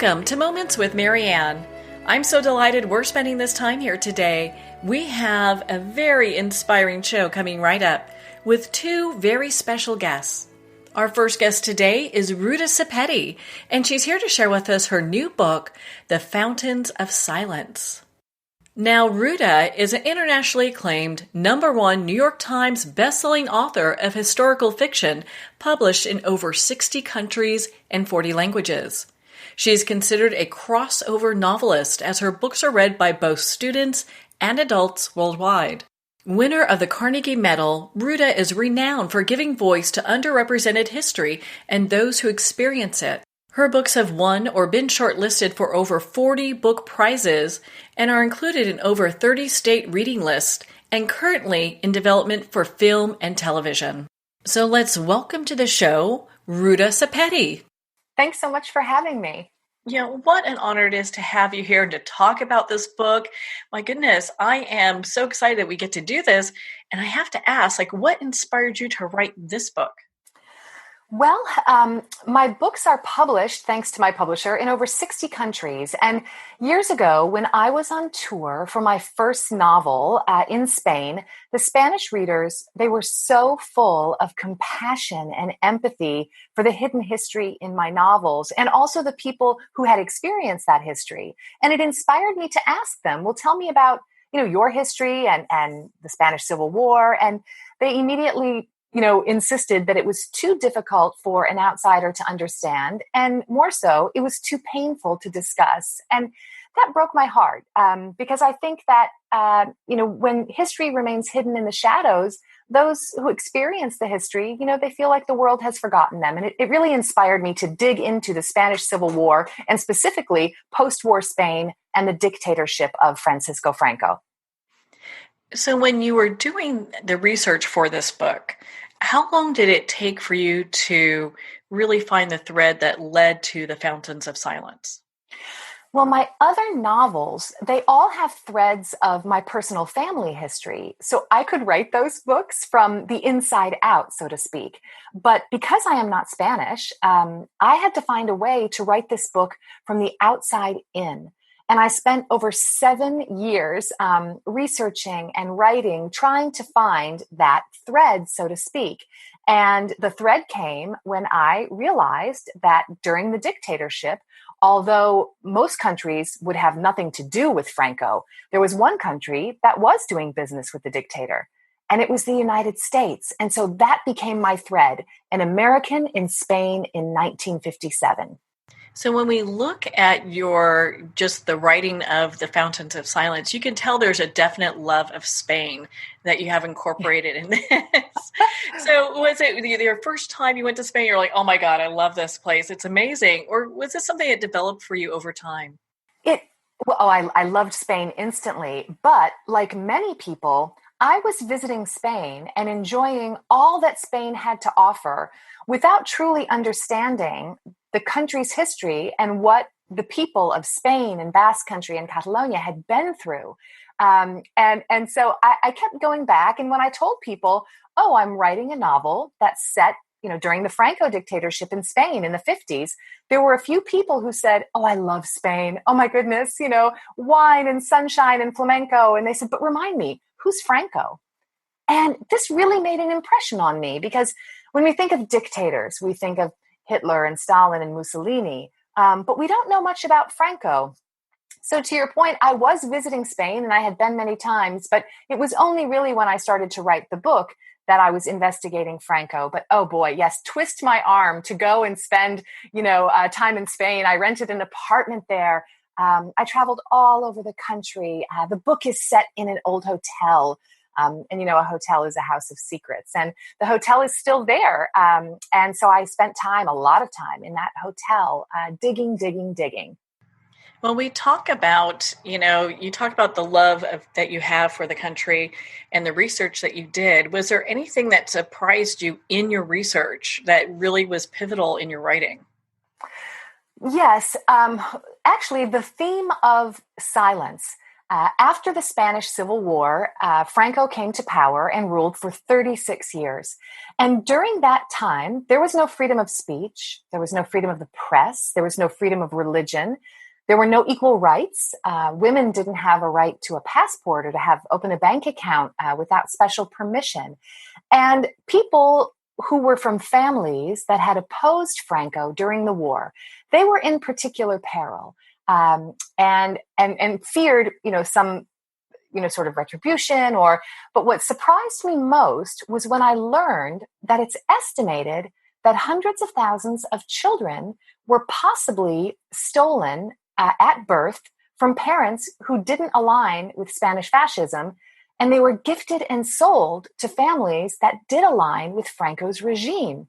Welcome to Moments with Marianne. I'm so delighted we're spending this time here today. We have a very inspiring show coming right up with two very special guests. Our first guest today is Ruta Sepetys, and she's here to share with us her new book, The Fountains of Silence. Now, Ruta is an internationally acclaimed #1 New York Times bestselling author of historical fiction published in over 60 countries and 40 languages. She is considered a crossover novelist as her books are read by both students and adults worldwide. Winner of the Carnegie Medal, Ruta is renowned for giving voice to underrepresented history and those who experience it. Her books have won or been shortlisted for over 40 book prizes and are included in over 30 state reading lists and currently in development for film and television. So let's welcome to the show, Ruta Sepetys. Thanks so much for having me. What an honor it is to have you here to talk about this book. My goodness, I am so excited that we get to do this. And I have to ask, what inspired you to write this book? Well, my books are published, thanks to my publisher, in over 60 countries. And years ago, when I was on tour for my first novel in Spain, the Spanish readers, they were so full of compassion and empathy for the hidden history in my novels, and also the people who had experienced that history. And it inspired me to ask them, well, tell me about, your history and the Spanish Civil War. And they immediately insisted that it was too difficult for an outsider to understand. And more so, it was too painful to discuss. And that broke my heart because I think that, when history remains hidden in the shadows, those who experience the history, they feel like the world has forgotten them. And it really inspired me to dig into the Spanish Civil War and specifically post-war Spain and the dictatorship of Francisco Franco. So when you were doing the research for this book, how long did it take for you to really find the thread that led to The Fountains of Silence? Well, my other novels, they all have threads of my personal family history. So I could write those books from the inside out, so to speak. But because I am not Spanish, I had to find a way to write this book from the outside in. And I spent over 7 years researching and writing, trying to find that thread, so to speak. And the thread came when I realized that during the dictatorship, although most countries would have nothing to do with Franco, there was one country that was doing business with the dictator, and it was the United States. And so that became my thread, an American in Spain in 1957. So when we look at the writing of The Fountains of Silence, you can tell there's a definite love of Spain that you have incorporated in this. So was it your first time you went to Spain, you're like, oh my God, I love this place, it's amazing? Or was this something that developed for you over time? I loved Spain instantly. But like many people, I was visiting Spain and enjoying all that Spain had to offer without truly understanding the country's history and what the people of Spain and Basque Country and Catalonia had been through. And so I kept going back. And when I told people, oh, I'm writing a novel that's set, during the Franco dictatorship in Spain in the 50s, there were a few people who said, oh, I love Spain. Oh my goodness, wine and sunshine and flamenco. And they said, but remind me, who's Franco? And this really made an impression on me because when we think of dictators, we think of Hitler and Stalin and Mussolini, but we don't know much about Franco. So to your point, I was visiting Spain and I had been many times, but it was only really when I started to write the book that I was investigating Franco. But oh boy, yes, twist my arm to go and spend, time in Spain. I rented an apartment there. I traveled all over the country. The book is set in an old hotel. And a hotel is a house of secrets, and the hotel is still there. And so I spent a lot of time in that hotel, digging. Well, we talk about, you talk about the love that you have for the country and the research that you did. Was there anything that surprised you in your research that really was pivotal in your writing? Yes. Actually, the theme of silence After the Spanish Civil War, Franco came to power and ruled for 36 years. And during that time, there was no freedom of speech. There was no freedom of the press. There was no freedom of religion. There were no equal rights. Women didn't have a right to a passport or to open a bank account without special permission. And people who were from families that had opposed Franco during the war, they were in particular peril. And feared, some, sort of retribution but what surprised me most was when I learned that it's estimated that hundreds of thousands of children were possibly stolen at birth from parents who didn't align with Spanish fascism, and they were gifted and sold to families that did align with Franco's regime.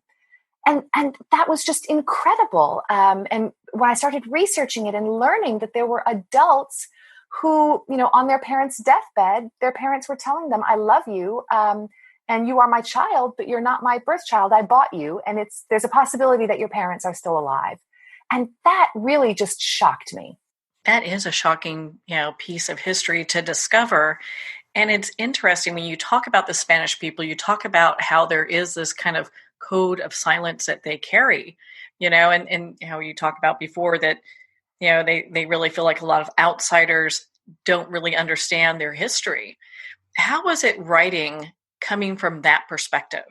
And that was just incredible. And when I started researching it and learning that there were adults who, on their parents' deathbed, their parents were telling them, I love you, and you are my child, but you're not my birth child. I bought you, and there's a possibility that your parents are still alive. And that really just shocked me. That is a shocking, piece of history to discover. And it's interesting when you talk about the Spanish people, you talk about how there is this kind of code of silence that they carry, and how you talk about before that, they really feel like a lot of outsiders don't really understand their history. How was it writing coming from that perspective?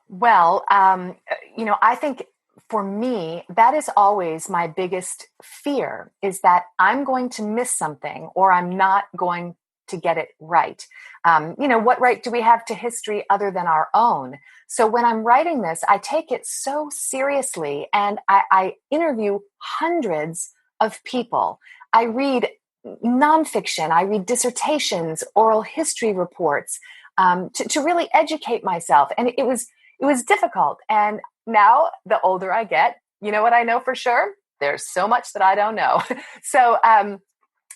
Well, I think for me, that is always my biggest fear, is that I'm going to miss something or I'm not going to get it right. What right do we have to history other than our own? So when I'm writing this, I take it so seriously, and I interview hundreds of people. I read nonfiction, I read dissertations, oral history reports, to really educate myself. And it was difficult. And now, the older I get, you know what I know for sure? There's so much that I don't know. So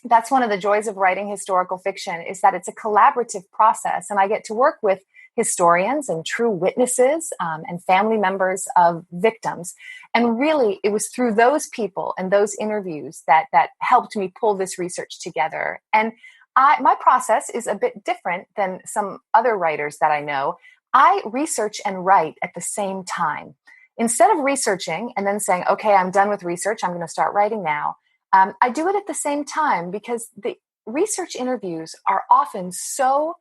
that's one of the joys of writing historical fiction, is that it's a collaborative process, and I get to work with historians and true witnesses and family members of victims. And really, it was through those people and those interviews that helped me pull this research together. And my process is a bit different than some other writers that I know. I research and write at the same time. Instead of researching and then saying, okay, I'm done with research, I'm going to start writing now, I do it at the same time, because the research interviews are often so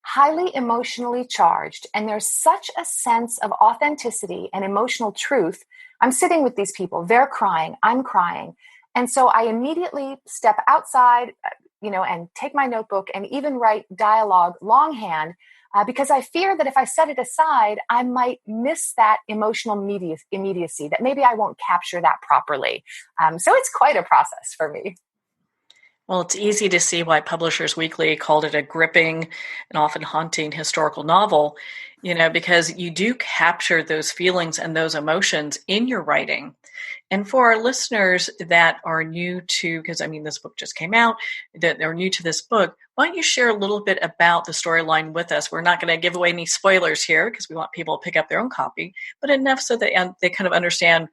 highly emotionally charged, and there's such a sense of authenticity and emotional truth. I'm sitting with these people, they're crying, I'm crying. And so I immediately step outside, and take my notebook and even write dialogue longhand, because I fear that if I set it aside, I might miss that emotional immediacy, that maybe I won't capture that properly. So it's quite a process for me. Well, it's easy to see why Publishers Weekly called it a gripping and often haunting historical novel, because you do capture those feelings and those emotions in your writing. And for our listeners that are new to, because this book just came out, that they're new to this book, why don't you share a little bit about the storyline with us? We're not going to give away any spoilers here because we want people to pick up their own copy, but enough so that they kind of understand,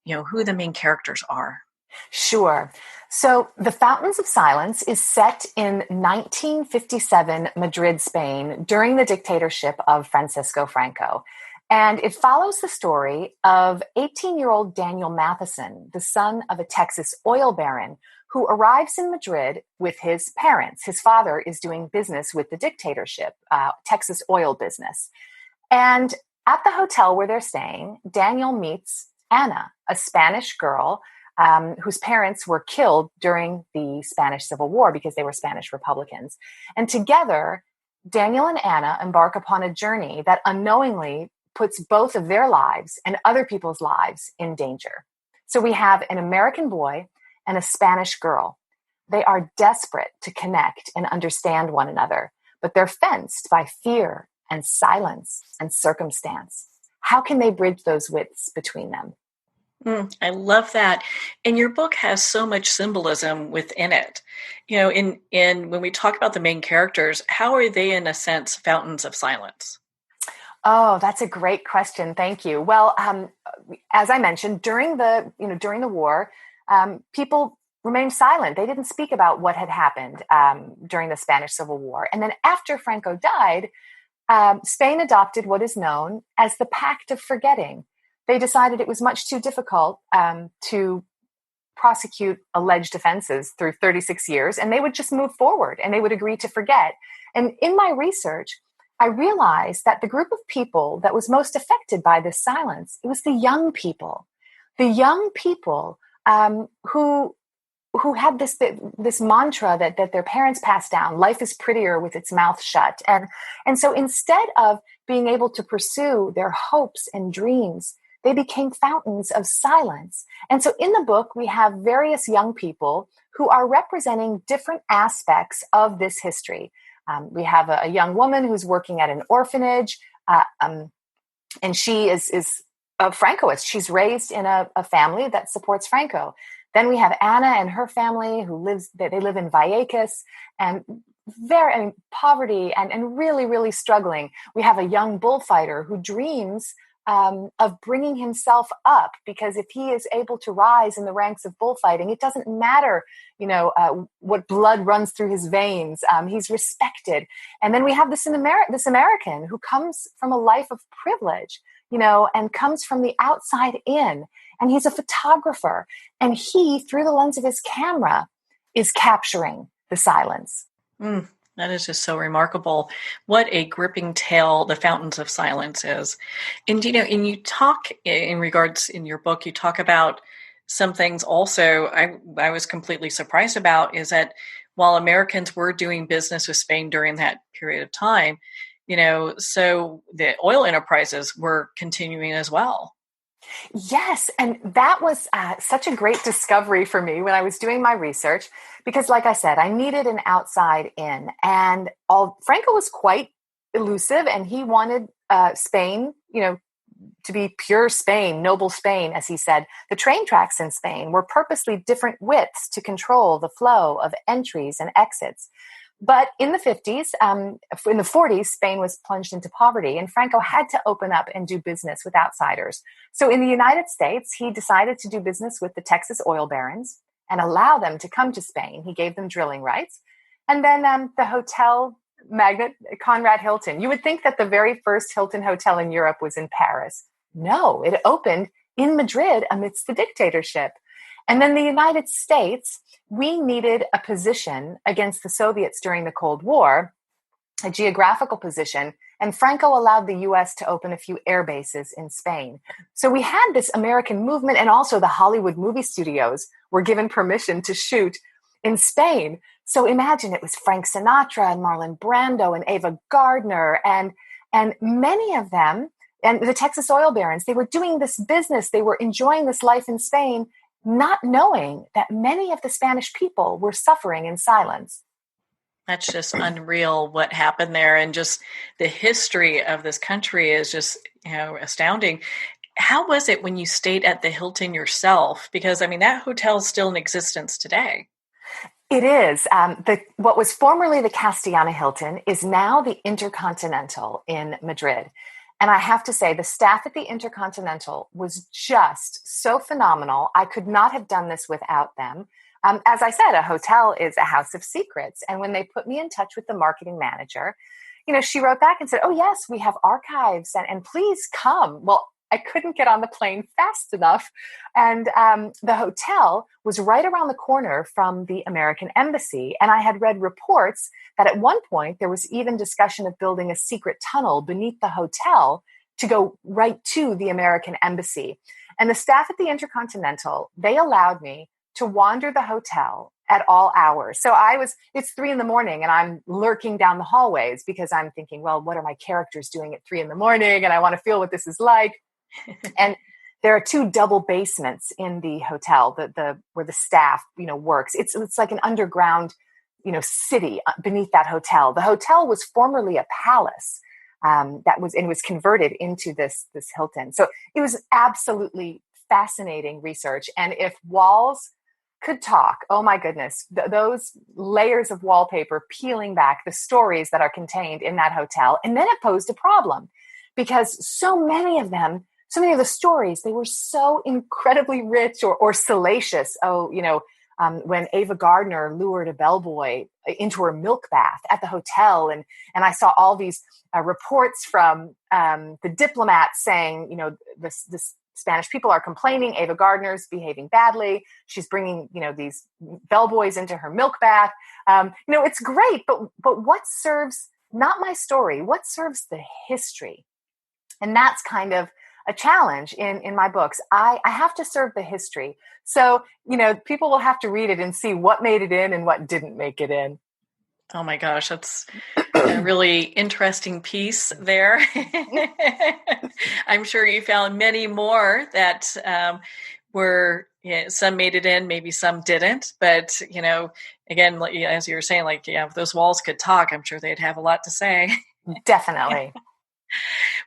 who the main characters are. Sure. So The Fountains of Silence is set in 1957 Madrid, Spain, during the dictatorship of Francisco Franco. And it follows the story of 18-year-old Daniel Matheson, the son of a Texas oil baron, who arrives in Madrid with his parents. His father is doing business with the dictatorship, Texas oil business. And at the hotel where they're staying, Daniel meets Anna, a Spanish girl whose parents were killed during the Spanish Civil War because they were Spanish Republicans. And together, Daniel and Anna embark upon a journey that unknowingly puts both of their lives and other people's lives in danger. So we have an American boy and a Spanish girl. They are desperate to connect and understand one another, but they're fenced by fear and silence and circumstance. How can they bridge those widths between them? I love that. And your book has so much symbolism within it. In when we talk about the main characters, how are they, in a sense, fountains of silence? Oh, that's a great question. Thank you. Well, as I mentioned, during the war, people remained silent. They didn't speak about what had happened during the Spanish Civil War. And then after Franco died, Spain adopted what is known as the Pact of Forgetting. They decided it was much too difficult to prosecute alleged offenses through 36 years, and they would just move forward and they would agree to forget. And in my research, I realized that the group of people that was most affected by this silence, it was the young people. The young people who had this mantra that their parents passed down: life is prettier with its mouth shut. And so instead of being able to pursue their hopes and dreams, they became fountains of silence. And so in the book, we have various young people who are representing different aspects of this history. We have a young woman who's working at an orphanage, and she is a Francoist. She's raised in a family that supports Franco. Then we have Anna and her family they live in Vallecas, and poverty and really, really struggling. We have a young bullfighter who dreams of bringing himself up, because if he is able to rise in the ranks of bullfighting, it doesn't matter, what blood runs through his veins. He's respected. And then we have this American who comes from a life of privilege, and comes from the outside in. And he's a photographer. And he, through the lens of his camera, is capturing the silence. That is just so remarkable. What a gripping tale The Fountains of Silence is. And, and you talk in your book, you talk about some things also I was completely surprised about, is that while Americans were doing business with Spain during that period of time, so the oil enterprises were continuing as well. Yes. And that was such a great discovery for me when I was doing my research, because like I said, I needed an outside in, and Franco was quite elusive, and he wanted Spain, to be pure Spain, noble Spain, as he said. The train tracks in Spain were purposely different widths to control the flow of entries and exits. But in the 50s, in the 40s, Spain was plunged into poverty, and Franco had to open up and do business with outsiders. So in the United States, he decided to do business with the Texas oil barons and allow them to come to Spain. He gave them drilling rights. And then the hotel magnate, Conrad Hilton. You would think that the very first Hilton hotel in Europe was in Paris. No, it opened in Madrid amidst the dictatorship. And then the United States, we needed a position against the Soviets during the Cold War, a geographical position, and Franco allowed the U.S. to open a few air bases in Spain. So we had this American movement, and also the Hollywood movie studios were given permission to shoot in Spain. So imagine, it was Frank Sinatra and Marlon Brando and Ava Gardner and many of them, and the Texas oil barons, they were doing this business, they were enjoying this life in Spain, not knowing that many of the Spanish people were suffering in silence. That's just unreal what happened there. And just the history of this country is just, astounding. How was it when you stayed at the Hilton yourself? Because, that hotel is still in existence today. It is. What was formerly the Castellana Hilton is now the Intercontinental in Madrid. And I have to say, the staff at the Intercontinental was just so phenomenal. I could not have done this without them. As I said, a hotel is a house of secrets. And when they put me in touch with the marketing manager, she wrote back and said, "Oh, yes, we have archives and please come." Well, I couldn't get on the plane fast enough. And the hotel was right around the corner from the American embassy. And I had read reports that at one point there was even discussion of building a secret tunnel beneath the hotel to go right to the American embassy. And the staff at the Intercontinental, they allowed me to wander the hotel at all hours. So it's 3 a.m. and I'm lurking down the hallways because I'm thinking, well, what are my characters doing at 3 a.m? And I want to feel what this is like. And there are 2 double basements in the hotel, where the staff, works. It's like an underground, city beneath that hotel. The hotel was formerly a palace it was converted into this Hilton. So it was absolutely fascinating research. And if walls could talk, oh my goodness, those layers of wallpaper peeling back, the stories that are contained in that hotel. And then it posed a problem because so many of the stories, they were so incredibly rich or salacious. when Ava Gardner lured a bellboy into her milk bath at the hotel. And I saw all these reports from the diplomats saying, this Spanish people are complaining. Ava Gardner's behaving badly. She's bringing, these bellboys into her milk bath. It's great, but what serves not my story? What serves the history? And that's kind of a challenge in my books. I have to serve the history. So, people will have to read it and see what made it in and what didn't make it in. Oh my gosh, that's a really interesting piece there. I'm sure you found many more that were, some made it in, maybe some didn't. But, again, as you were saying, if those walls could talk, I'm sure they'd have a lot to say. Definitely.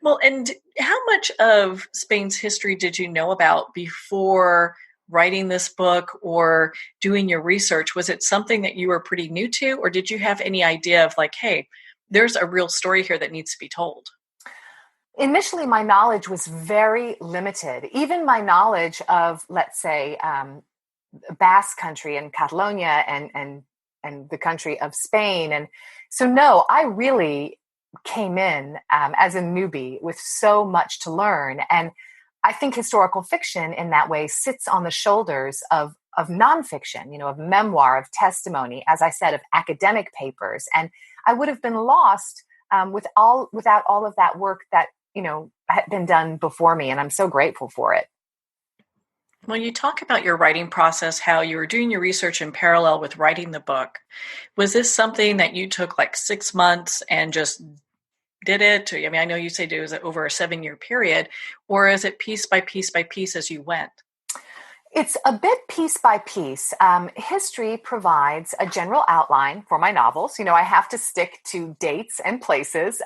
Well, and how much of Spain's history did you know about before writing this book or doing your research? Was it something that you were pretty new to, or did you have any idea of hey, there's a real story here that needs to be told? Initially, my knowledge was very limited. Even my knowledge of, let's say, Basque country and Catalonia and the country of Spain. And so, no, I really came in as a newbie with so much to learn. And I think historical fiction in that way sits on the shoulders of nonfiction, of memoir, of testimony, as I said, of academic papers. And I would have been lost without all of that work that, had been done before me. And I'm so grateful for it. When you talk about your writing process, how you were doing your research in parallel with writing the book, was this something that you took 6 months and just did it? I know you said it was over a 7-year period, or is it piece by piece by piece as you went? It's a bit piece by piece. History provides a general outline for my novels. I have to stick to dates and places.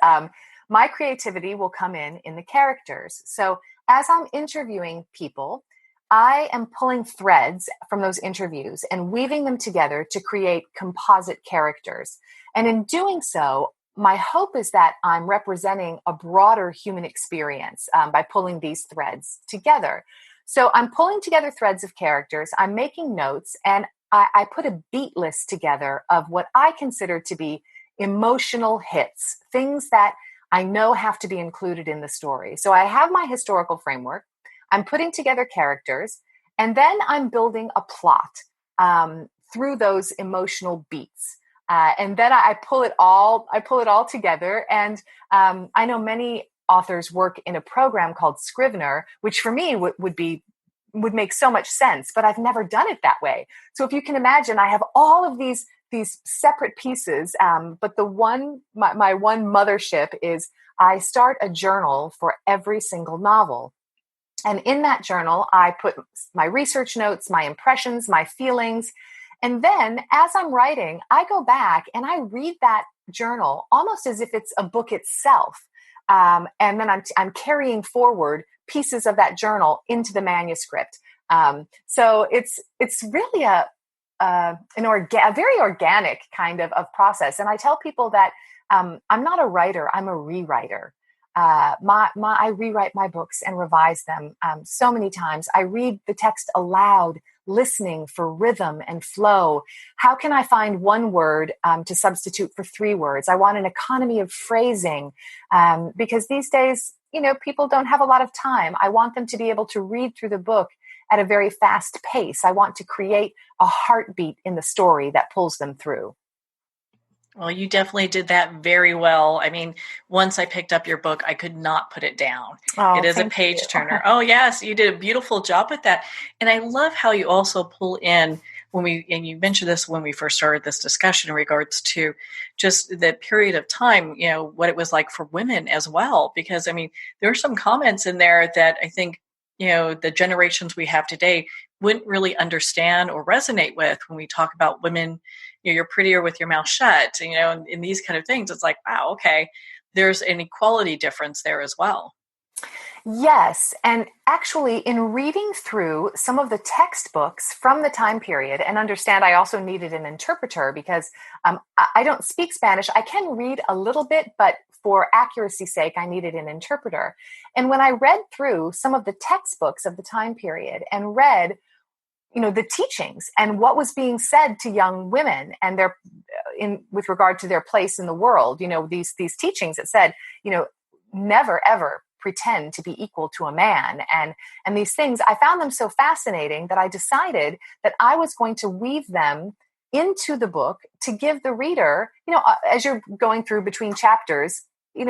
My creativity will come in the characters. So as I'm interviewing people, I am pulling threads from those interviews and weaving them together to create composite characters. And in doing so, my hope is that I'm representing a broader human experience by pulling these threads together. So I'm pulling together threads of characters, I'm making notes, and I put a beat list together of what I consider to be emotional hits, things that I know have to be included in the story. So I have my historical framework, I'm putting together characters, and then I'm building a plot through those emotional beats. And then I pull it all together. And I know many authors work in a program called Scrivener, which for me would make so much sense, but I've never done it that way. So if you can imagine, I have all of these separate pieces, but my one mothership is I start a journal for every single novel. And in that journal, I put my research notes, my impressions, my feelings. And then as I'm writing, I go back and I read that journal almost as if it's a book itself. And then I'm carrying forward pieces of that journal into the manuscript. So it's really a very organic kind of process. And I tell people that I'm not a writer, I'm a rewriter. I rewrite my books and revise them so many times. I read the text aloud, listening for rhythm and flow. How can I find one word to substitute for 3 words? I want an economy of phrasing because these days, people don't have a lot of time. I want them to be able to read through the book at a very fast pace. I want to create a heartbeat in the story that pulls them through. Well, you definitely did that very well. Once I picked up your book, I could not put it down. It is a page turner. Oh, yes, you did a beautiful job with that. And I love how you also pull in and you mentioned this when we first started this discussion in regards to just the period of time, what it was like for women as well. Because, there are some comments in there that I think, the generations we have today wouldn't really understand or resonate with when we talk about women. You're prettier with your mouth shut, and these kind of things. It's like, wow, okay, there's an equality difference there as well. Yes. And actually, in reading through some of the textbooks from the time period, and understand I also needed an interpreter because I don't speak Spanish. I can read a little bit, but for accuracy's sake, I needed an interpreter. And when I read through some of the textbooks of the time period and read the teachings and what was being said to young women and with regard to their place in the world. These teachings that said, never ever pretend to be equal to a man, and these things, I found them so fascinating that I decided that I was going to weave them into the book to give the reader, as you're going through between chapters,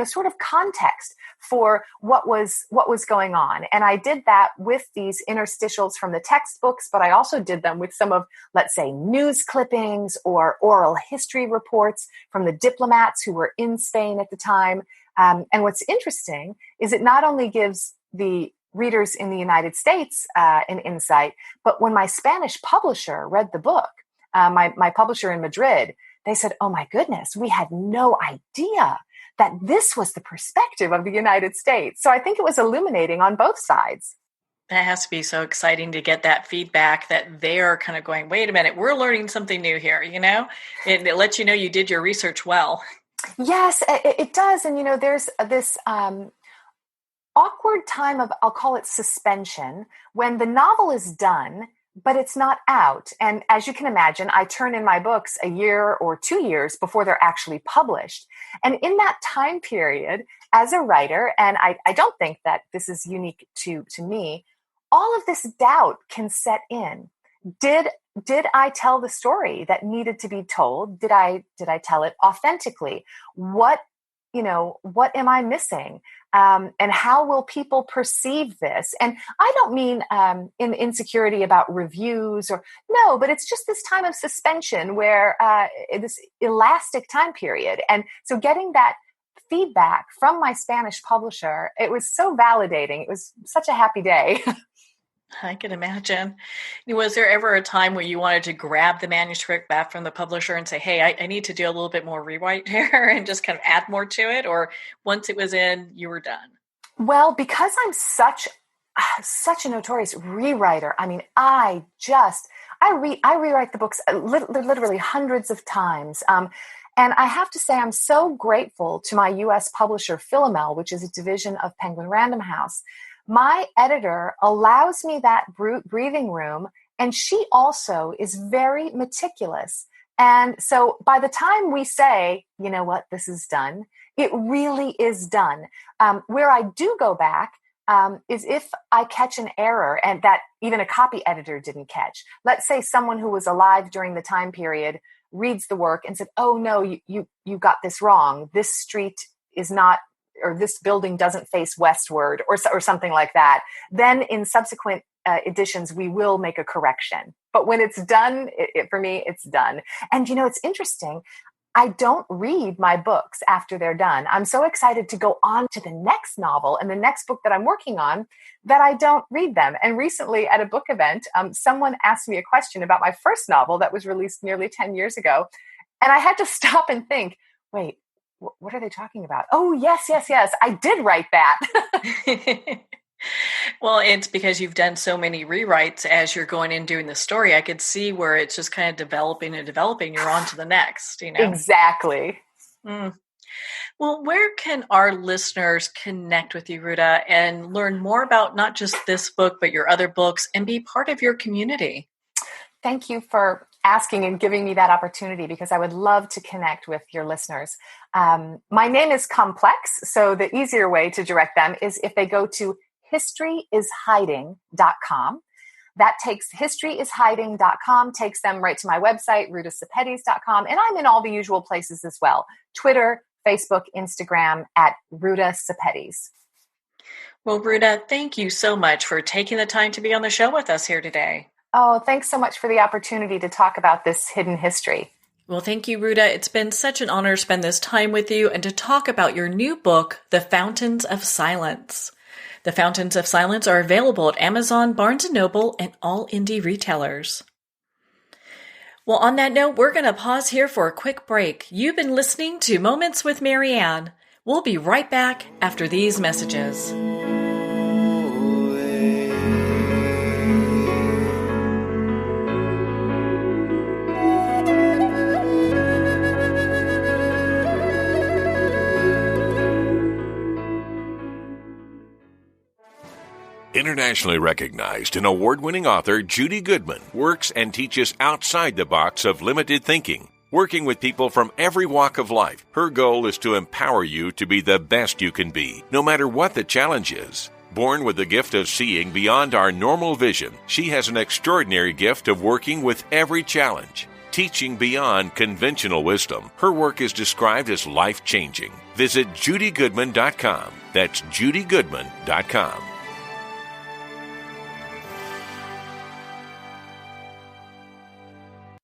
sort of context for what was going on. And I did that with these interstitials from the textbooks, but I also did them with some of, let's say, news clippings or oral history reports from the diplomats who were in Spain at the time. And what's interesting is it not only gives the readers in the United States an insight, but when my Spanish publisher read the book, my publisher in Madrid, they said, "Oh my goodness, we had no idea that this was the perspective of the United States." So I think it was illuminating on both sides. That has to be so exciting to get that feedback that they're kind of going, wait a minute, we're learning something new here, It lets you know you did your research well. Yes, it does. And, there's this awkward time of, I'll call it suspension, when the novel is done, but it's not out. And as you can imagine, I turn in my books a year or 2 years before they're actually published. And in that time period, as a writer, and I don't think that this is unique to me, all of this doubt can set in. Did I tell the story that needed to be told? Did I tell it authentically? What am I missing? And how will people perceive this? And I don't mean in insecurity about reviews but it's just this time of suspension where this elastic time period. And so getting that feedback from my Spanish publisher, it was so validating. It was such a happy day. I can imagine. Was there ever a time where you wanted to grab the manuscript back from the publisher and say, hey, I need to do a little bit more rewrite here and just kind of add more to it? Or once it was in, you were done? Well, because I'm such a notorious rewriter, I mean, I rewrite the books literally hundreds of times. And I have to say, I'm so grateful to my U.S. publisher, Philomel, which is a division of Penguin Random House. My editor allows me that breathing room, and she also is very meticulous. And so by the time we say, you know what, this is done, it really is done. Where I do go back is if I catch an error and that even a copy editor didn't catch. Let's say someone who was alive during the time period reads the work and said, oh no, you got this wrong. This street is not, or this building doesn't face westward, or something like that. Then in subsequent editions, we will make a correction. But when it's done, for me, it's done. And it's interesting. I don't read my books after they're done. I'm so excited to go on to the next novel and the next book that I'm working on that I don't read them. And recently at a book event, someone asked me a question about my first novel that was released nearly 10 years ago. And I had to stop and think, wait, what are they talking about? Oh, yes. I did write that. Well, it's because you've done so many rewrites as you're going in doing the story. I could see where it's just kind of developing and developing. You're on to the next, Exactly. Mm. Well, where can our listeners connect with you, Ruta, and learn more about not just this book, but your other books and be part of your community? Thank you for asking and giving me that opportunity, because I would love to connect with your listeners. My name is complex, so the easier way to direct them is if they go to historyishiding.com. That takes historyishiding.com, takes them right to my website, rutasepetys.com. And I'm in all the usual places as well. Twitter, Facebook, Instagram at Ruta Sepetys. Well, Ruta, thank you so much for taking the time to be on the show with us here today. Oh, thanks so much for the opportunity to talk about this hidden history. Well, thank you, Ruta. It's been such an honor to spend this time with you and to talk about your new book, The Fountains of Silence. The Fountains of Silence are available at Amazon, Barnes & Noble, and all indie retailers. Well, on that note, we're going to pause here for a quick break. You've been listening to Moments with Marianne. We'll be right back after these messages. Internationally recognized and award-winning author Judy Goodman works and teaches outside the box of limited thinking. Working with people from every walk of life, her goal is to empower you to be the best you can be, no matter what the challenge is. Born with the gift of seeing beyond our normal vision, she has an extraordinary gift of working with every challenge. Teaching beyond conventional wisdom, her work is described as life-changing. Visit judygoodman.com. That's judygoodman.com.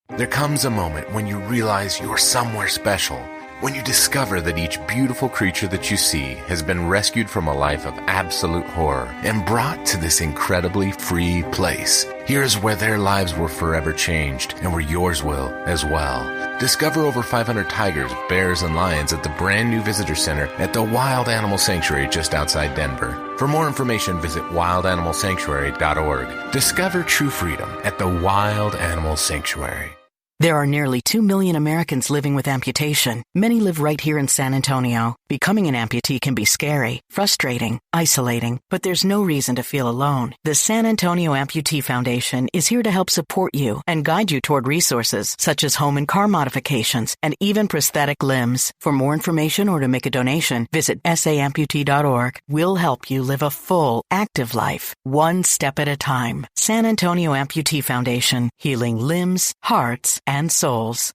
There comes a moment when you realize you're somewhere special, when you discover that each beautiful creature that you see has been rescued from a life of absolute horror and brought to this incredibly free place. Here's where their lives were forever changed and where yours will as well. Discover over 500 tigers, bears, and lions at the brand new visitor center at the Wild Animal Sanctuary just outside Denver. For more information, visit wildanimalsanctuary.org. Discover true freedom at the Wild Animal Sanctuary. There are nearly 2 million Americans living with amputation. Many live right here in San Antonio. Becoming an amputee can be scary, frustrating, isolating, but there's no reason to feel alone. The San Antonio Amputee Foundation is here to help support you and guide you toward resources such as home and car modifications and even prosthetic limbs. For more information or to make a donation, visit saamputee.org. We'll help you live a full, active life, one step at a time. San Antonio Amputee Foundation, healing limbs, hearts, and souls.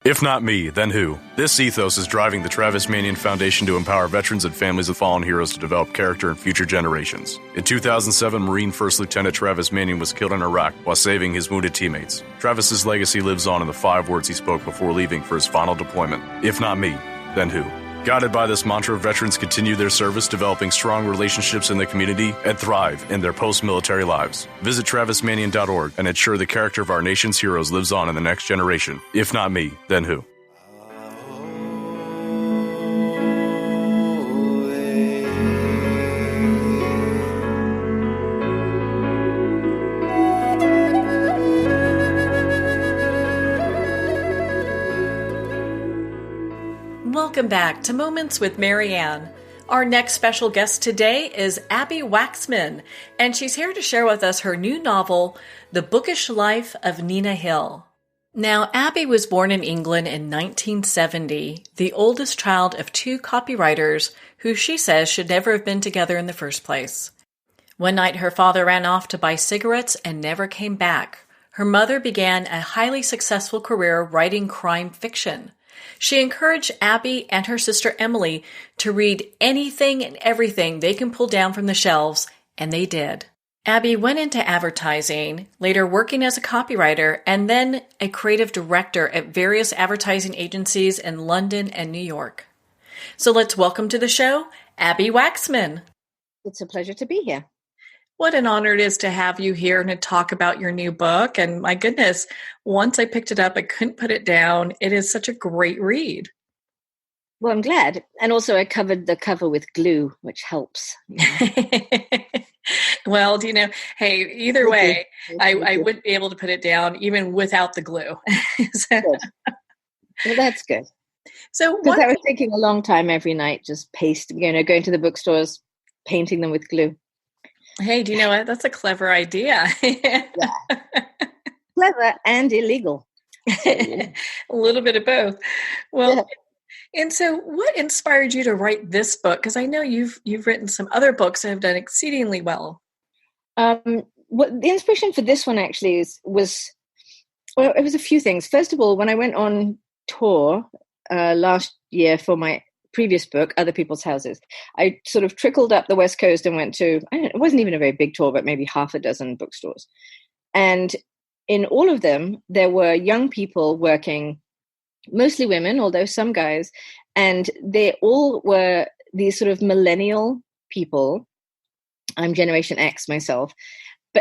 If not me, then who? This ethos is driving the Travis Manion Foundation to empower veterans and families of fallen heroes to develop character in future generations. In 2007, Marine First Lieutenant Travis Manion was killed in Iraq while saving his wounded teammates. Travis's legacy lives on in the 5 words he spoke before leaving for his final deployment. If not me, then who? Guided by this mantra, veterans continue their service, developing strong relationships in the community, and thrive in their post-military lives. Visit TravisManion.org and ensure the character of our nation's heroes lives on in the next generation. If not me, then who? Welcome back to Moments with Marianne. Our next special guest today is Abbi Waxman, and she's here to share with us her new novel, The Bookish Life of Nina Hill. Now, Abbi was born in England in 1970, the oldest child of 2 copywriters who she says should never have been together in the first place. One night, her father ran off to buy cigarettes and never came back. Her mother began a highly successful career writing crime fiction. She encouraged Abbi and her sister Emily to read anything and everything they can pull down from the shelves, and they did. Abbi went into advertising, later working as a copywriter, and then a creative director at various advertising agencies in London and New York. So let's welcome to the show, Abbi Waxman. It's a pleasure to be here. What an honor it is to have you here and to talk about your new book. And my goodness, once I picked it up, I couldn't put it down. It is such a great read. Well, I'm glad. And also I covered the cover with glue, which helps. Well, hey, either way, I wouldn't be able to put it down even without the glue. Good. Well, that's good. So because I was taking a long time every night, just going to the bookstores, painting them with glue. Hey, do you know what? That's a clever idea. Yeah. Clever and illegal. A little bit of both. Well, yeah. And so what inspired you to write this book? Because I know you've written some other books that have done exceedingly well. What the inspiration for this one actually it was a few things. First of all, when I went on tour last year for my previous book, Other People's Houses, I sort of trickled up the West Coast and went to, it wasn't even a very big tour, but maybe half a dozen bookstores. And in all of them, there were young people working, mostly women, although some guys, and they all were these sort of millennial people. I'm Generation X myself,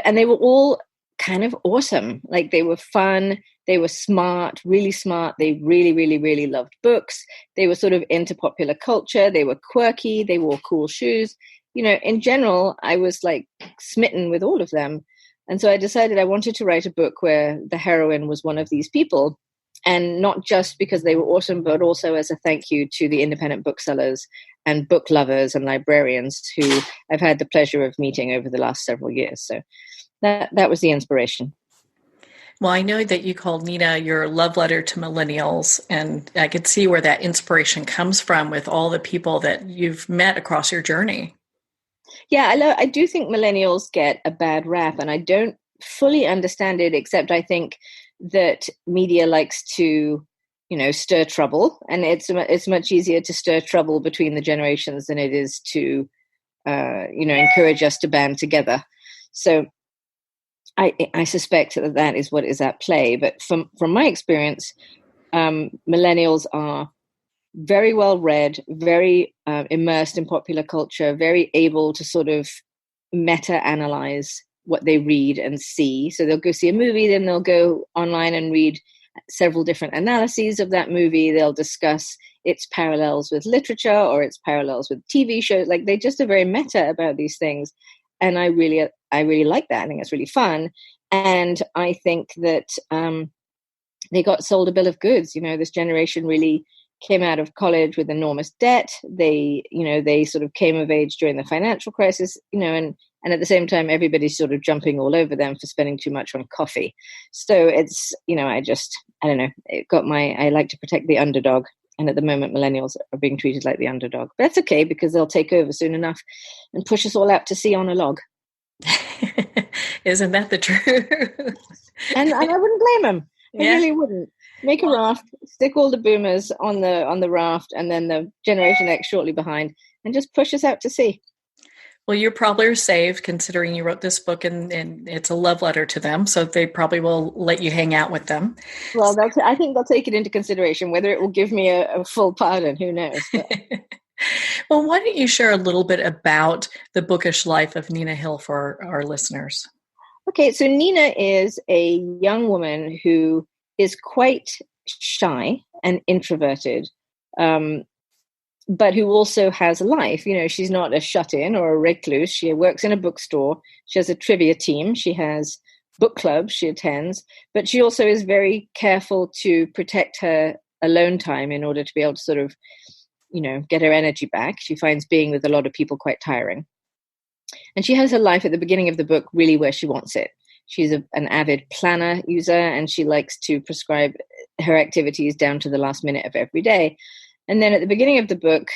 and they were all kind of awesome. Like, they were fun. They were smart, really smart. They really, really, really loved books. They were sort of into popular culture. They were quirky. They wore cool shoes. In general, I was like smitten with all of them. And so I decided I wanted to write a book where the heroine was one of these people And not just because they were awesome, but also as a thank you to the independent booksellers and book lovers and librarians who I've had the pleasure of meeting over the last several years. So that was the inspiration. Well, I know that you called Nina your love letter to millennials, and I could see where that inspiration comes from with all the people that you've met across your journey. Yeah, I do think millennials get a bad rap, and I don't fully understand it, except I think that media likes to, stir trouble, and it's much easier to stir trouble between the generations than it is to, encourage us to band together. So I suspect that is what is at play. But from my experience, millennials are very well read, very immersed in popular culture, very able to sort of meta-analyze what they read and see. So they'll go see a movie, then they'll go online and read several different analyses of that movie. They'll discuss its parallels with literature or its parallels with TV shows. Like, they just are very meta about these things. And I really like that. I think it's really fun. And I think that they got sold a bill of goods. This generation really came out of college with enormous debt. They sort of came of age during the financial crisis, and at the same time, everybody's sort of jumping all over them for spending too much on coffee. So it's, I don't know, I like to protect the underdog. And at the moment, millennials are being treated like the underdog. But that's okay, because they'll take over soon enough and push us all out to sea on a log. Isn't that the truth? And I wouldn't blame them. I really wouldn't. Make a raft, stick all the boomers on the raft, and then the Generation X shortly behind, and just push us out to sea. Well, you probably are saved, considering you wrote this book and it's a love letter to them. So they probably will let you hang out with them. Well, I think they'll take it into consideration. Whether it will give me a full pardon, who knows? Well, why don't you share a little bit about the bookish life of Nina Hill for our listeners? Okay, so Nina is a young woman who is quite shy and introverted, but who also has a life. She's not a shut-in or a recluse. She works in a bookstore. She has a trivia team. She has book clubs she attends, but she also is very careful to protect her alone time in order to be able to sort of, get her energy back. She finds being with a lot of people quite tiring. And she has her life at the beginning of the book really where she wants it. She's an avid planner user, and she likes to prescribe her activities down to the last minute of every day. And then at the beginning of the book,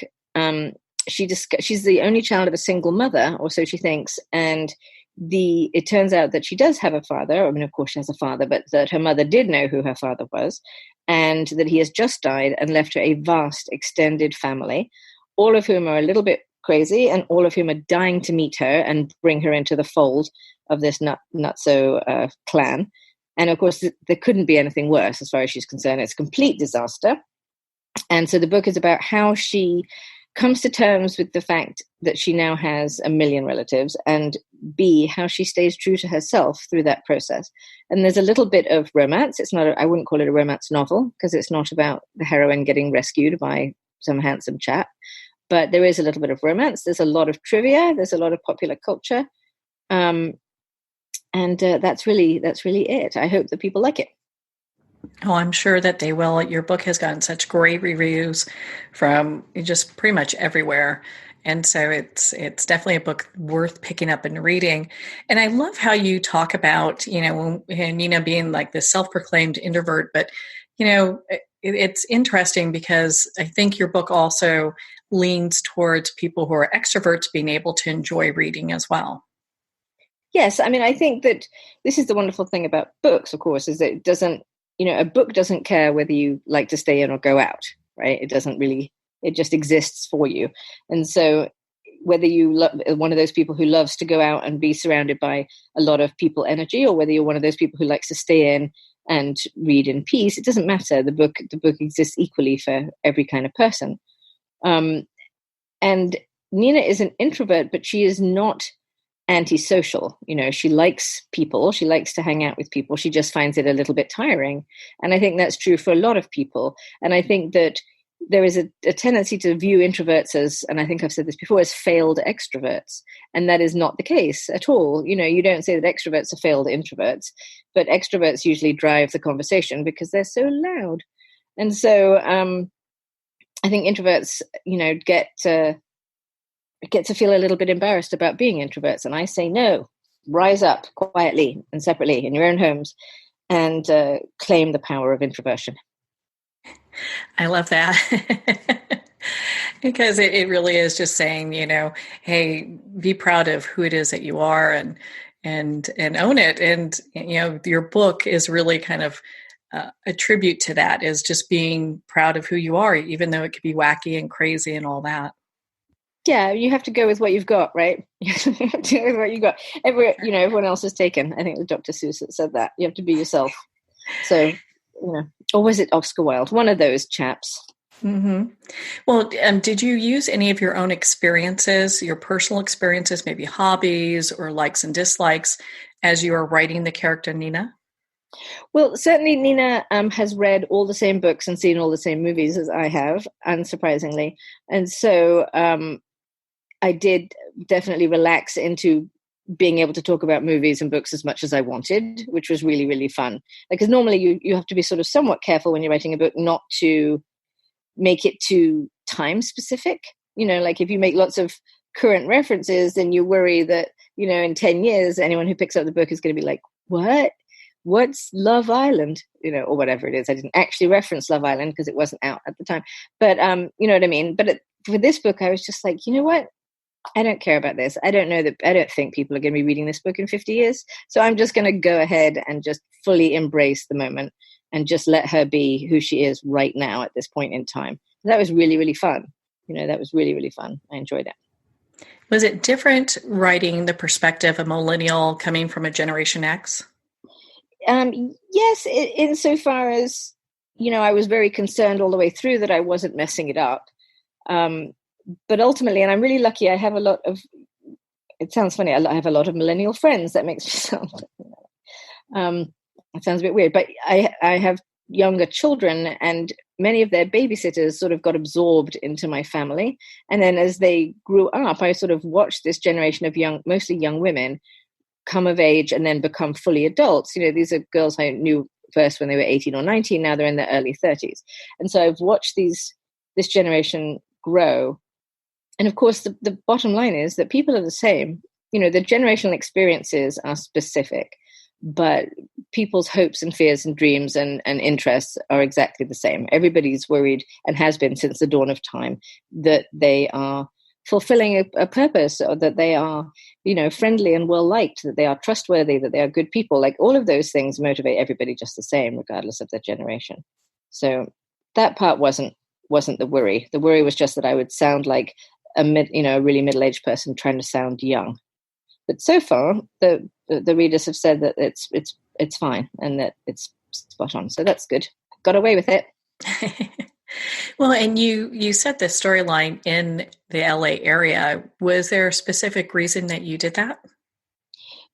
she's the only child of a single mother, or so she thinks. And it turns out that she does have a father. I mean, of course she has a father, but that her mother did know who her father was, and that he has just died and left her a vast extended family, all of whom are a little bit crazy, and all of whom are dying to meet her and bring her into the fold of this nutso clan. And of course, there couldn't be anything worse as far as she's concerned. It's a complete disaster. And so the book is about how she comes to terms with the fact that she now has 1 million relatives, and B, how she stays true to herself through that process. And there's a little bit of romance. I wouldn't call it a romance novel, because it's not about the heroine getting rescued by some handsome chap. But there is a little bit of romance. There's a lot of trivia. There's a lot of popular culture. And that's really it. I hope that people like it. Oh, I'm sure that they will. Your book has gotten such great reviews from just pretty much everywhere. And so it's definitely a book worth picking up and reading. And I love how you talk about, Nina being like this self-proclaimed introvert, but, it's interesting because I think your book also leans towards people who are extroverts being able to enjoy reading as well. Yes. I mean, I think that this is the wonderful thing about books, of course, is that it doesn't, a book doesn't care whether you like to stay in or go out, right? It doesn't really, it just exists for you. And so whether you one of those people who loves to go out and be surrounded by a lot of people energy, or whether you're one of those people who likes to stay in and read in peace, it doesn't matter. The book exists equally for every kind of person. And Nina is an introvert, but she is not antisocial. She likes people. She likes to hang out with people. She just finds it a little bit tiring. And I think that's true for a lot of people. And I think that there is a tendency to view introverts as, and I think I've said this before, as failed extroverts. And that is not the case at all. You don't say that extroverts are failed introverts, but extroverts usually drive the conversation because they're so loud. And so I think introverts, get to feel a little bit embarrassed about being introverts. And I say, no, rise up quietly and separately in your own homes and claim the power of introversion. I love that. Because it really is just saying, hey, be proud of who it is that you are and own it. And, your book is really kind of a tribute to that, is just being proud of who you are, even though it could be wacky and crazy and all that. Yeah, you have to go with what you've got, right? You have to go with what you've got. Everyone else is taken. I think it was Dr. Seuss that said that. You have to be yourself. So, or was it Oscar Wilde? One of those chaps. Mm-hmm. Well, did you use any of your own experiences, your personal experiences, maybe hobbies or likes and dislikes, as you were writing the character Nina? Well, certainly Nina has read all the same books and seen all the same movies as I have, unsurprisingly. And so I did definitely relax into being able to talk about movies and books as much as I wanted, which was really, really fun. Because normally you have to be sort of somewhat careful when you're writing a book not to make it too time specific. Like if you make lots of current references, then you worry that, in 10 years, anyone who picks up the book is going to be like, what's Love Island? Or whatever it is. I didn't actually reference Love Island because it wasn't out at the time. But you know what I mean? But for this book, I was just like, you know what? I don't care about this. I don't think people are going to be reading this book in 50 years. So I'm just going to go ahead and just fully embrace the moment and just let her be who she is right now at this point in time. That was really, really fun. That was really, really fun. I enjoyed it. Was it different writing the perspective of a millennial coming from a Generation X? Yes, insofar as, I was very concerned all the way through that I wasn't messing it up. But ultimately, and I'm really lucky, I have a lot of, it sounds funny, I have a lot of millennial friends. That makes me sound, it sounds a bit weird, but I have younger children, and many of their babysitters sort of got absorbed into my family. And then as they grew up, I sort of watched this generation of mostly young women come of age and then become fully adults. These are girls I knew first when they were 18 or 19. Now they're in their early 30s. And so I've watched this generation grow. And of course, the bottom line is that people are the same. The generational experiences are specific, but people's hopes and fears and dreams and interests are exactly the same. Everybody's worried, and has been since the dawn of time, that they are fulfilling a purpose, or that they are, friendly and well-liked, that they are trustworthy, that they are good people. Like, all of those things motivate everybody just the same, regardless of their generation. So that part wasn't the worry. The worry was just that I would sound like a really middle-aged person trying to sound young. But so far, the readers have said that it's fine and that it's spot on. So that's good. Got away with it. Well, and you set this storyline in the LA area. Was there a specific reason that you did that?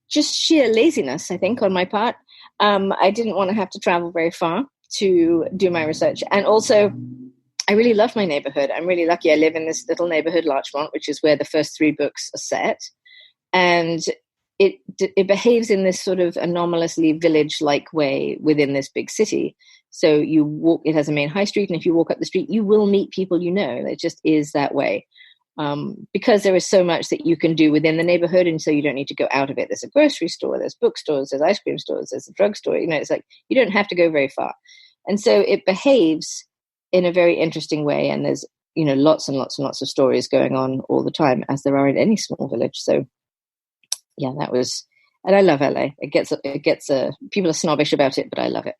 Just sheer laziness, I think, on my part. I didn't want to have to travel very far to do my research. And also, I really love my neighborhood. I'm really lucky. I live in this little neighborhood, Larchmont, which is where the first 3 books are set. And it behaves in this sort of anomalously village-like way within this big city. So you walk, it has a main high street, and if you walk up the street, you will meet people you know. It just is that way. Because there is so much that you can do within the neighborhood, and so you don't need to go out of it. There's a grocery store, there's bookstores, there's ice cream stores, there's a drugstore. It's like you don't have to go very far. And so it behaves in a very interesting way, and there's lots and lots and lots of stories going on all the time, as there are in any small village. So yeah, that was, and I love LA. It gets people are snobbish about it, but I love it.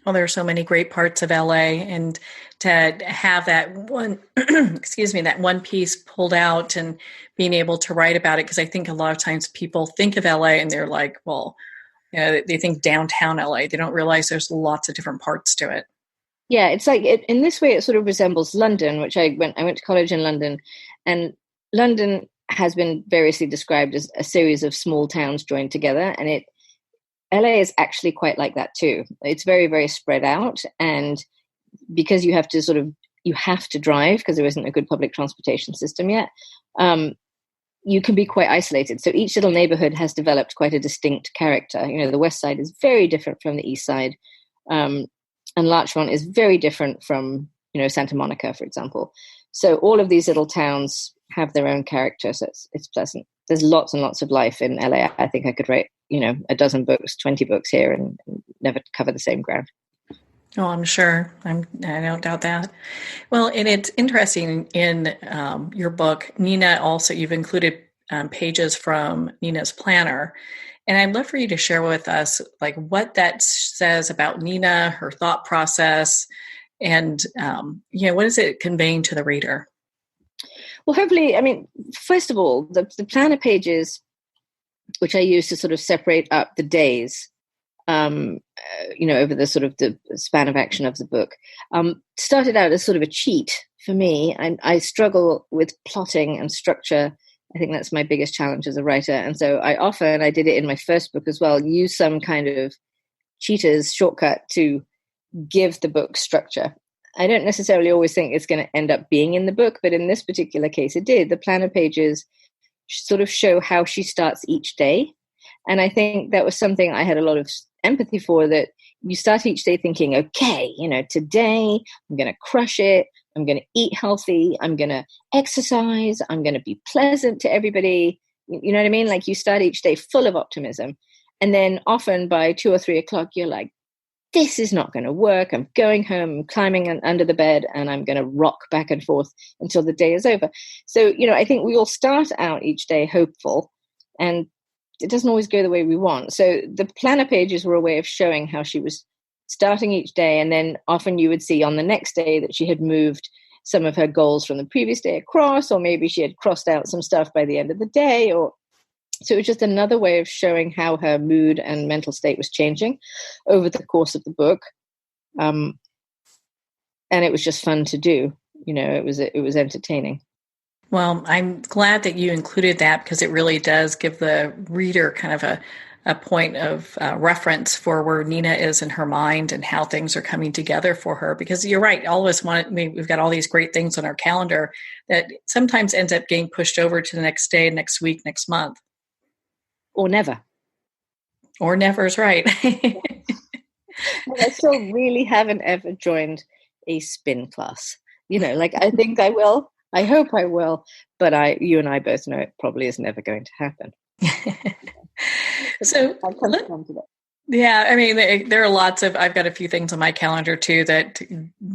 Well, there are so many great parts of LA, and to have that one, that one piece pulled out and being able to write about it, because I think a lot of times people think of LA and they're like, well, they think downtown LA. They don't realize there's lots of different parts to it. Yeah, it's like in this way, it sort of resembles London, which I went to college in London, and London has been variously described as a series of small towns joined together, and LA is actually quite like that too. It's very, very spread out, and because you have to sort of you have to drive because there isn't a good public transportation system yet, you can be quite isolated. So each little neighborhood has developed quite a distinct character. The West Side is very different from the East Side. And Larchmont is very different from, Santa Monica, for example. So all of these little towns have their own character. So it's pleasant. There's lots and lots of life in LA. I think I could write, a dozen books, 20 books here and never cover the same ground. Oh, I'm sure. I don't doubt that. Well, and it's interesting in your book, Nina, also you've included pages from Nina's planner. And I'd love for you to share with us like what that says about Nina, her thought process, and what is it conveying to the reader? Well, hopefully, first of all, the planner pages, which I use to sort of separate up the days, over the sort of the span of action of the book, started out as sort of a cheat for me. I struggle with plotting and structure. I think that's my biggest challenge as a writer. And so I did it in my first book as well, use some kind of cheater's shortcut to give the book structure. I don't necessarily always think it's going to end up being in the book, but in this particular case, it did. The planner pages sort of show how she starts each day. And I think that was something I had a lot of empathy for, that you start each day thinking, okay, today I'm going to crush it. I'm going to eat healthy. I'm going to exercise. I'm going to be pleasant to everybody. You know what I mean? Like you start each day full of optimism. And then often by 2 or 3 o'clock, you're like, this is not going to work. I'm going home, I'm climbing under the bed, and I'm going to rock back and forth until the day is over. So, I think we all start out each day hopeful, and it doesn't always go the way we want. So the planner pages were a way of showing how she was starting each day. And then often you would see on the next day that she had moved some of her goals from the previous day across, or maybe she had crossed out some stuff by the end of the day. So it was just another way of showing how her mood and mental state was changing over the course of the book. And it was just fun to do. It was entertaining. Well, I'm glad that you included that because it really does give the reader kind of a point of reference for where Nina is in her mind and how things are coming together for her. Because you're right, all of us we've got all these great things on our calendar that sometimes ends up getting pushed over to the next day, next week, next month. Or never. Or never is right. I still really haven't ever joined a spin class. I think I will. I hope I will, but you and I both know it probably is never going to happen. So, there are lots of, I've got a few things on my calendar too that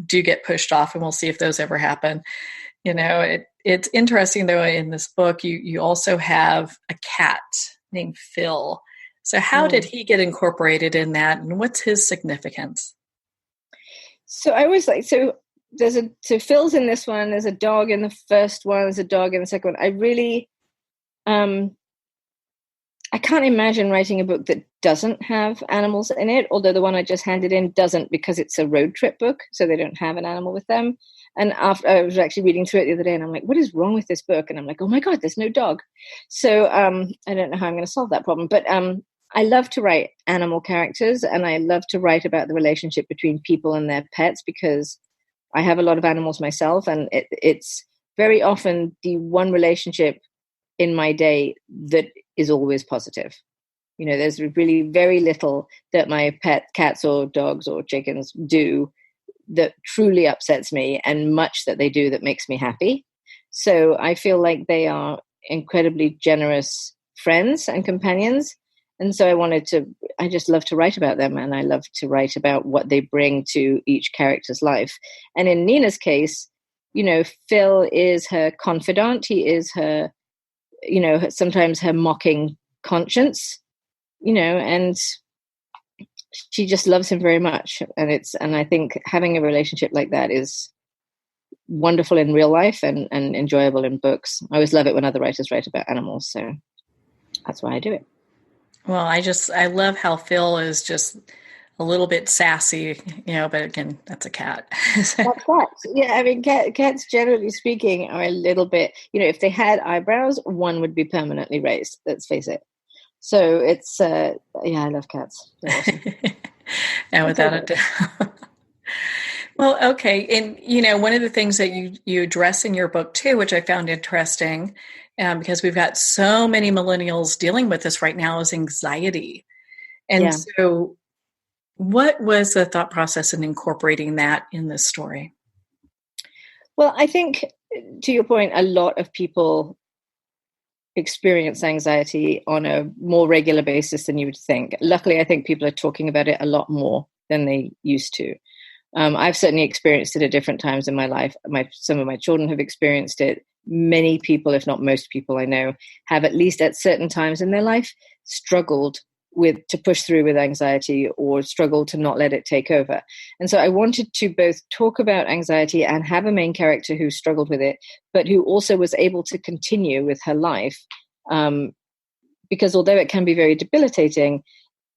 do get pushed off, and we'll see if those ever happen. It's interesting though, in this book, you also have a cat named Phil. So how did he get incorporated in that, and what's his significance? So I was like, so Phil's in this one, there's a dog in the first one, there's a dog in the second one. I really, I can't imagine writing a book that doesn't have animals in it, although the one I just handed in doesn't, because it's a road trip book, so they don't have an animal with them. And after I was actually reading through it the other day, and I'm like, what is wrong with this book? And I'm like, oh my God, there's no dog. So I don't know how I'm going to solve that problem. But I love to write animal characters, and I love to write about the relationship between people and their pets, because I have a lot of animals myself, and it's very often the one relationship in my day that is always positive. There's really very little that my pet cats or dogs or chickens do that truly upsets me, and much that they do that makes me happy. So I feel like they are incredibly generous friends and companions. And so I just love to write about them, and I love to write about what they bring to each character's life. And in Nina's case, Phil is her confidant. He is her, sometimes her mocking conscience, and she just loves him very much. And I think having a relationship like that is wonderful in real life and enjoyable in books. I always love it when other writers write about animals. So that's why I do it. Well, I love how Phil is just a little bit sassy, but again, that's a cat. That's cats. Yeah, cats, generally speaking, are a little bit, if they had eyebrows, one would be permanently raised, let's face it. So it's, I love cats. They're awesome. And without a doubt. Well, okay. And, one of the things that you address in your book too, which I found interesting, because we've got so many millennials dealing with this right now, is anxiety. And so what was the thought process in incorporating that in this story? Well, I think, to your point, a lot of people experience anxiety on a more regular basis than you would think. Luckily, I think people are talking about it a lot more than they used to. I've certainly experienced it at different times in my life. Some of my children have experienced it. Many people, if not most people I know, have at least at certain times in their life struggled to push through with anxiety or struggled to not let it take over. And so I wanted to both talk about anxiety and have a main character who struggled with it, but who also was able to continue with her life. Because although it can be very debilitating,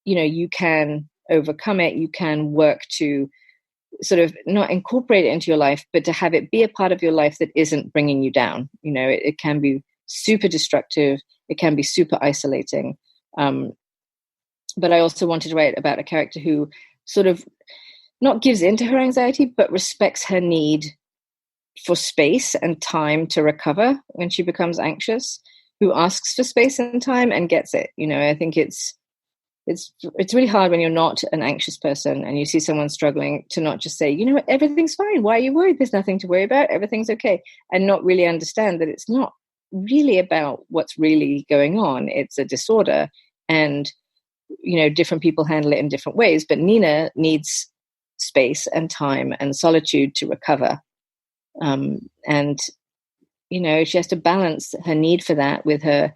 you can overcome it. You can work to sort of not incorporate it into your life, but to have it be a part of your life that isn't bringing you down. It can be super destructive. It can be super isolating. But I also wanted to write about a character who sort of not gives into her anxiety, but respects her need for space and time to recover when she becomes anxious, who asks for space and time and gets it. I think it's really hard when you're not an anxious person and you see someone struggling to not just say, what, everything's fine. Why are you worried? There's nothing to worry about. Everything's okay. And not really understand that it's not really about what's really going on. It's a disorder. And different people handle it in different ways, but Nina needs space and time and solitude to recover. And she has to balance her need for that with her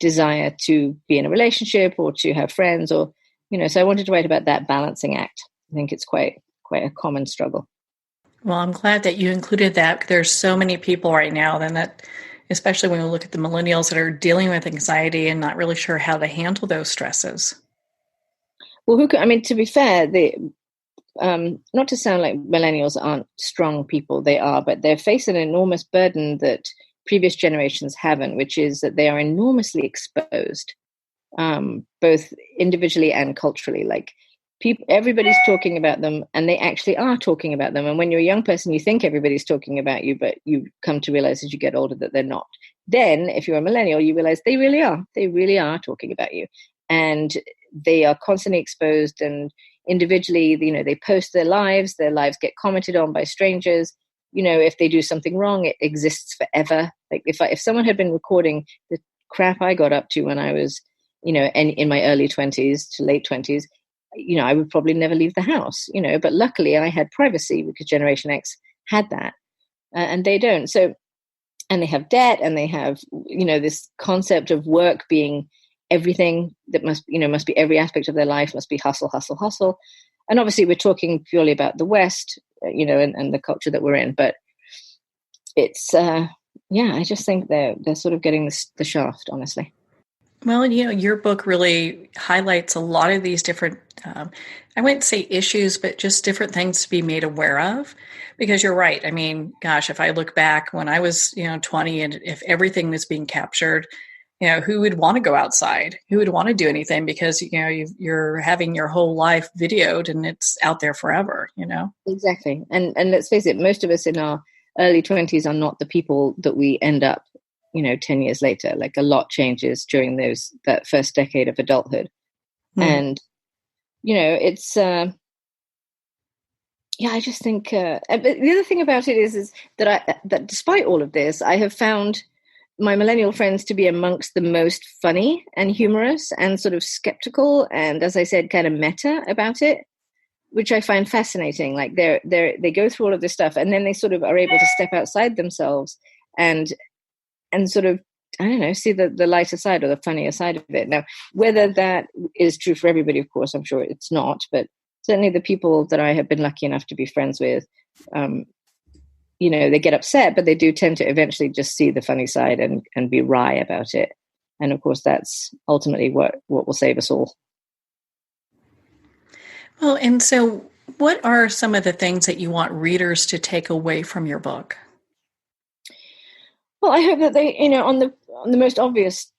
desire to be in a relationship or to have friends so I wanted to write about that balancing act. I think it's quite a common struggle. Well, I'm glad that you included that. There's so many people right now then that, especially when we look at the millennials that are dealing with anxiety and not really sure how to handle those stresses. Well, to be fair, not to sound like millennials aren't strong people, they are, but they're facing an enormous burden that previous generations haven't, which is that they are enormously exposed, both individually and culturally. Like everybody's talking about them, and they actually are talking about them. And when you're a young person, you think everybody's talking about you, but you come to realize as you get older that they're not. Then, if you're a millennial, you realize they really are. They really are talking about you. And they are constantly exposed, and individually, they post their lives get commented on by strangers. If they do something wrong, it exists forever. Like if someone had been recording the crap I got up to when I was, in my early 20s to late 20s, I would probably never leave the house, but luckily I had privacy because Generation X had that, and they don't. So, and they have debt, and they have, this concept of work being everything that must be every aspect of their life, must be hustle, hustle, hustle. And obviously we're talking purely about the West, and the culture that we're in, but it's, I just think they're sort of getting the shaft, honestly. Well, your book really highlights a lot of these different, I wouldn't say issues, but just different things to be made aware of, because you're right. I mean, gosh, if I look back when I was, 20, and if everything was being captured, who would want to go outside? Who would want to do anything? Because, you're having your whole life videoed and it's out there forever, Exactly. And let's face it, most of us in our early 20s are not the people that we end up, 10 years later. Like a lot changes during that first decade of adulthood. And, it's, I just think, but the other thing about it is that despite all of this, I have found my millennial friends to be amongst the most funny and humorous and sort of skeptical and, as I said, kind of meta about it, which I find fascinating. Like they go through all of this stuff and then they sort of are able to step outside themselves and sort of, I don't know, see the lighter side or the funnier side of it. Now, whether that is true for everybody, of course, I'm sure it's not, but certainly the people that I have been lucky enough to be friends with, they get upset, but they do tend to eventually just see the funny side and be wry about it. And of course, that's ultimately what will save us all. Well, and so what are some of the things that you want readers to take away from your book? Well, I hope that they, in the most obvious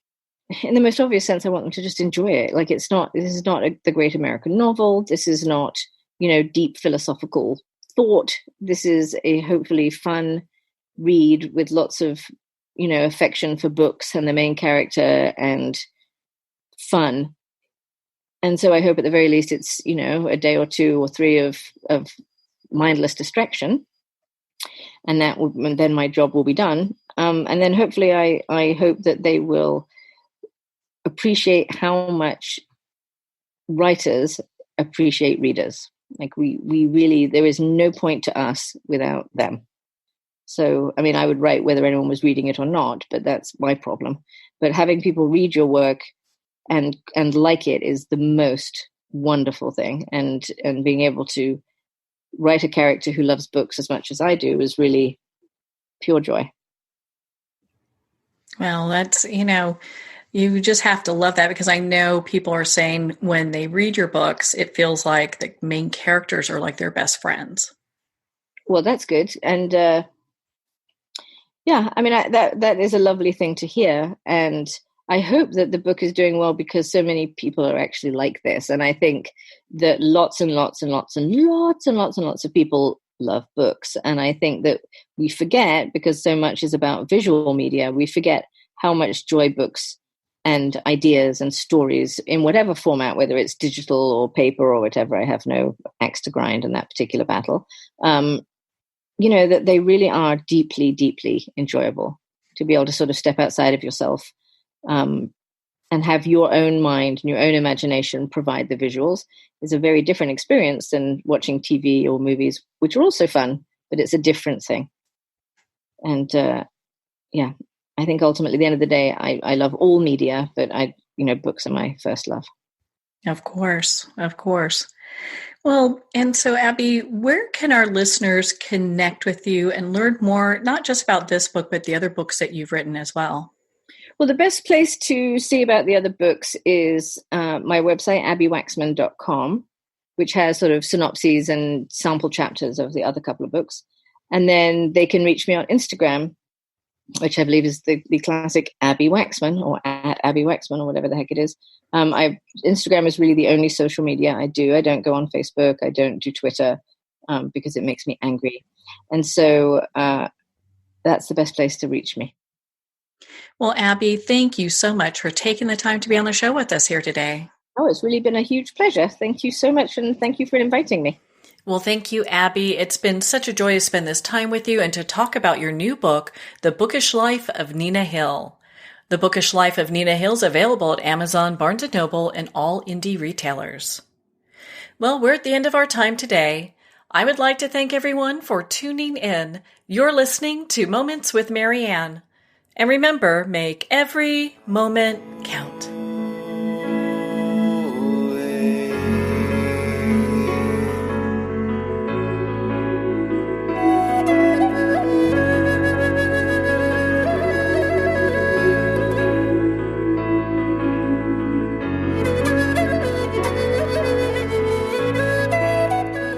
sense, I want them to just enjoy it. Like this is not the great American novel. This is not, deep philosophical thought this is a hopefully fun read with lots of, affection for books and the main character and fun. And so I hope at the very least it's, a day or 2 or 3 of mindless distraction. And then my job will be done. And then hopefully I hope that they will appreciate how much writers appreciate readers. Like we really, there is no point to us without them. So, I mean, I would write whether anyone was reading it or not, but that's my problem. But having people read your work and like it is the most wonderful thing. And being able to write a character who loves books as much as I do is really pure joy. Well, that's, you just have to love that, because I know people are saying when they read your books, it feels like the main characters are like their best friends. Well, that's good. And yeah, I mean, that is a lovely thing to hear. And I hope that the book is doing well because so many people are actually like this. And I think that lots and lots and lots and lots and lots and lots of people love books. And I think that we forget, because so much is about visual media, we forget how much joy books and ideas and stories in whatever format, whether it's digital or paper or whatever, I have no axe to grind in that particular battle, that they really are deeply, deeply enjoyable to be able to sort of step outside of yourself and have your own mind and your own imagination provide the visuals is a very different experience than watching TV or movies, which are also fun, but it's a different thing. And I think ultimately at the end of the day, I love all media, but books are my first love. Of course. Well, and so Abbi, where can our listeners connect with you and learn more, not just about this book, but the other books that you've written as well? Well, the best place to see about the other books is my website, abbiwaxman.com, which has sort of synopses and sample chapters of the other couple of books. And then they can reach me on Instagram, which I believe is the classic Abbi Waxman, or at Abbi Waxman, or whatever the heck it is. Instagram is really the only social media I do. I don't go on Facebook. I don't do Twitter because it makes me angry. And so that's the best place to reach me. Well, Abbi, thank you so much for taking the time to be on the show with us here today. Oh, it's really been a huge pleasure. Thank you so much, and thank you for inviting me. Well, thank you, Abbi. It's been such a joy to spend this time with you and to talk about your new book, The Bookish Life of Nina Hill. The Bookish Life of Nina Hill is available at Amazon, Barnes & Noble, and all indie retailers. Well, we're at the end of our time today. I would like to thank everyone for tuning in. You're listening to Moments with Marianne. And remember, make every moment count.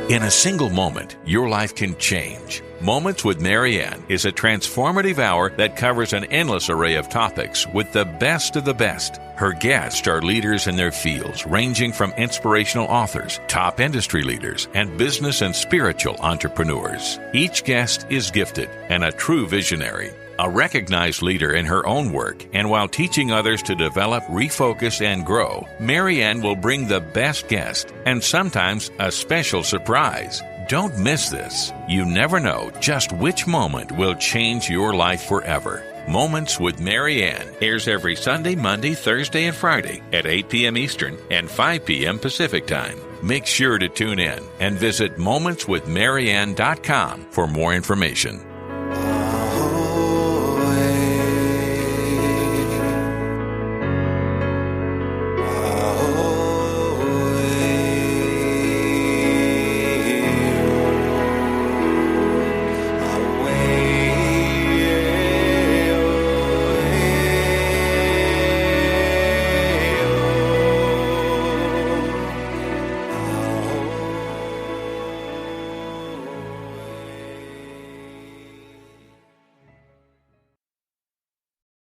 In a single moment, your life can change. Moments with Marianne is a transformative hour that covers an endless array of topics with the best of the best. Her guests are leaders in their fields, ranging from inspirational authors, top industry leaders, and business and spiritual entrepreneurs. Each guest is gifted and a true visionary, a recognized leader in her own work, and while teaching others to develop, refocus, and grow, Marianne will bring the best guest and sometimes a special surprise. Don't miss this. You never know just which moment will change your life forever. Moments with Marianne airs every Sunday, Monday, Thursday, and Friday at 8 p.m. Eastern and 5 p.m. Pacific Time. Make sure to tune in and visit momentswithmarianne.com for more information.